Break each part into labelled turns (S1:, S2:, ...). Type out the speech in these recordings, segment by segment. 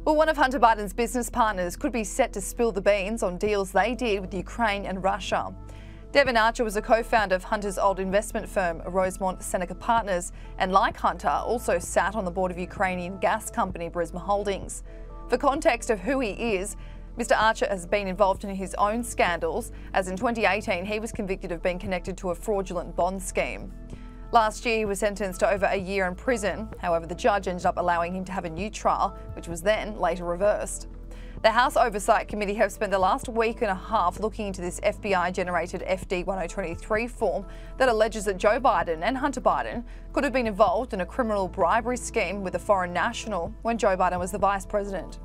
S1: Well, one of Hunter Biden's business partners could be set to spill the beans on deals they did with Ukraine and Russia. Devon Archer was a co-founder of Hunter's old investment firm, Rosemont Seneca Partners, and like Hunter, also sat on the board of Ukrainian gas company Burisma Holdings. For context of who he is, Mr. Archer has been involved in his own scandals, as in 2018 he was convicted of being connected to a fraudulent bond scheme. Last year he was sentenced to over a year in prison. However, the judge ended up allowing him to have a new trial, which was then later reversed. The House Oversight Committee have spent the last week and a half looking into this FBI-generated FD 1023 form that alleges that Joe Biden and Hunter Biden could have been involved in a criminal bribery scheme with a foreign national when Joe Biden was the vice president.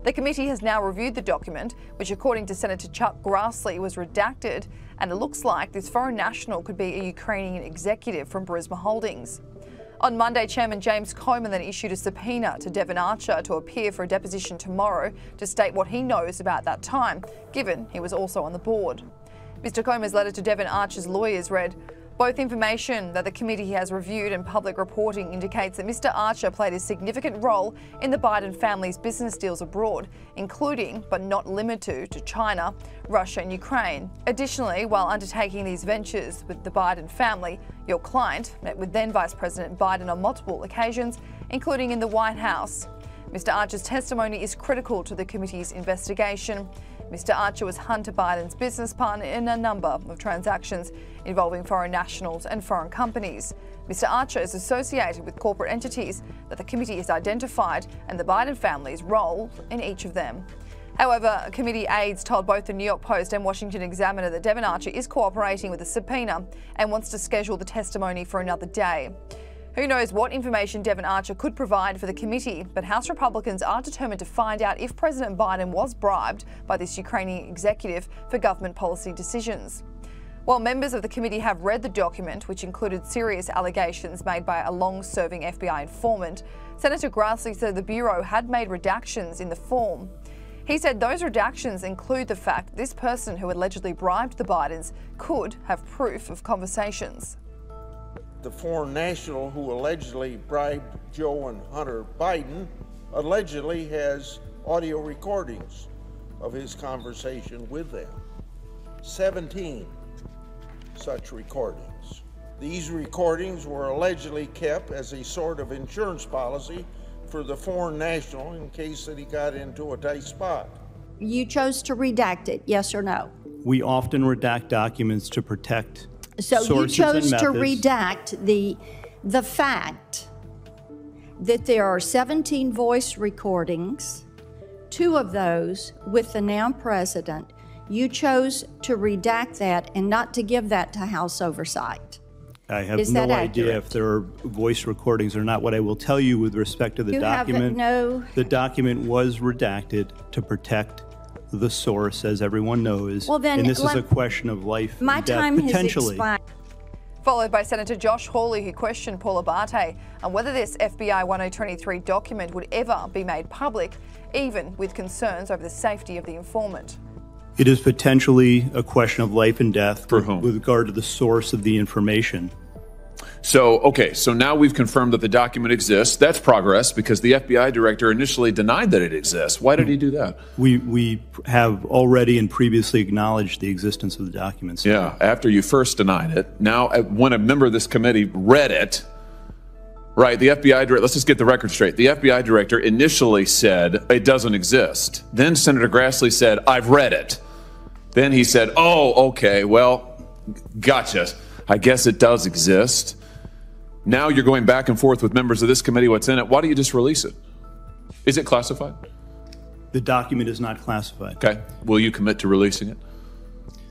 S1: The committee has now reviewed the document, which according to Senator Chuck Grassley was redacted, and it looks like this foreign national could be a Ukrainian executive from Burisma Holdings. On Monday, Chairman James Comer then issued a subpoena to Devon Archer to appear for a deposition tomorrow to state what he knows about that time, given he was also on the board. Mr. Comer's letter to Devon Archer's lawyers read, "Both information that the committee has reviewed and public reporting indicates that Mr. Archer played a significant role in the Biden family's business deals abroad, including, but not limited to China, Russia and Ukraine. Additionally, while undertaking these ventures with the Biden family, your client met with then Vice President Biden on multiple occasions, including in the White House. Mr. Archer's testimony is critical to the committee's investigation. Mr. Archer was Hunter Biden's business partner in a number of transactions involving foreign nationals and foreign companies. Mr. Archer is associated with corporate entities that the committee has identified and the Biden family's role in each of them." However, committee aides told both the New York Post and Washington Examiner that Devon Archer is cooperating with the subpoena and wants to schedule the testimony for another day. Who knows what information Devon Archer could provide for the committee, but House Republicans are determined to find out if President Biden was bribed by this Ukrainian executive for government policy decisions. While members of the committee have read the document, which included serious allegations made by a long-serving FBI informant, Senator Grassley said the Bureau had made redactions in the form. He said those redactions include the fact this person who allegedly bribed the Bidens could have proof of conversations.
S2: The foreign national who allegedly bribed Joe and Hunter Biden allegedly has audio recordings of his conversation with them. 17 such recordings. These recordings were allegedly kept as a sort of insurance policy for the foreign national in case that he got into a tight spot.
S3: You chose to redact it, yes or no?
S4: We often redact documents to protect
S3: So you chose to redact the fact that there are 17 voice recordings, 2 of those with the now president. You chose to redact that and not to give that to House Oversight.
S4: I have no idea if there are voice recordings or not. What I will tell you with respect to the document, the document was redacted to protect the source, as everyone knows, well, then, and this is a question of life and death, potentially.
S1: Followed by Senator Josh Hawley, who questioned Paul Abate on whether this FBI 1023 document would ever be made public, even with concerns over the safety of the informant.
S4: It is potentially a question of life and death for whom? With regard to the source of the information.
S5: So now we've confirmed that the document exists. That's progress because the FBI director initially denied that it exists. Why did he do that?
S4: We have already and previously acknowledged the existence of the documents.
S5: Yeah, after you first denied it. Now, when a member of this committee read it, right, the FBI director, let's just get the record straight. The FBI director initially said it doesn't exist. Then Senator Grassley said, I've read it. Then he said, oh, okay, well, gotcha. I guess it does exist. Now you're going back and forth with members of this committee, what's in it. Why don't you just release it? Is it classified?
S4: The document is not classified.
S5: Okay. Will you commit to releasing it?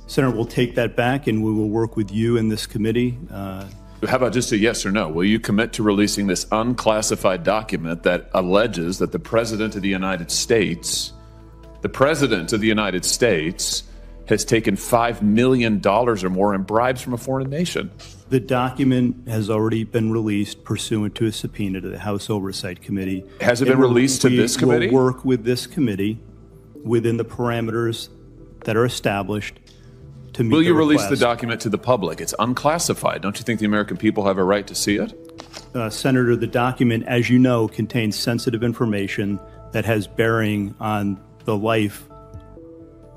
S4: Senator, we'll take that back and we will work with you in this committee.
S5: How about just a yes or no? Will you commit to releasing this unclassified document that alleges that the President of the United States, has taken $5 million or more in bribes from a foreign nation?
S4: The document has already been released pursuant to a subpoena to the House Oversight Committee.
S5: Has it been released to this committee?
S4: We will work with this committee within the parameters that are established to meet the request.
S5: Will you release the document to the public? It's unclassified. Don't you think the American people have a right to see it?
S4: Senator, the document, as you know, contains sensitive information that has bearing on the life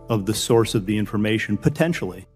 S4: of the source of the information, potentially.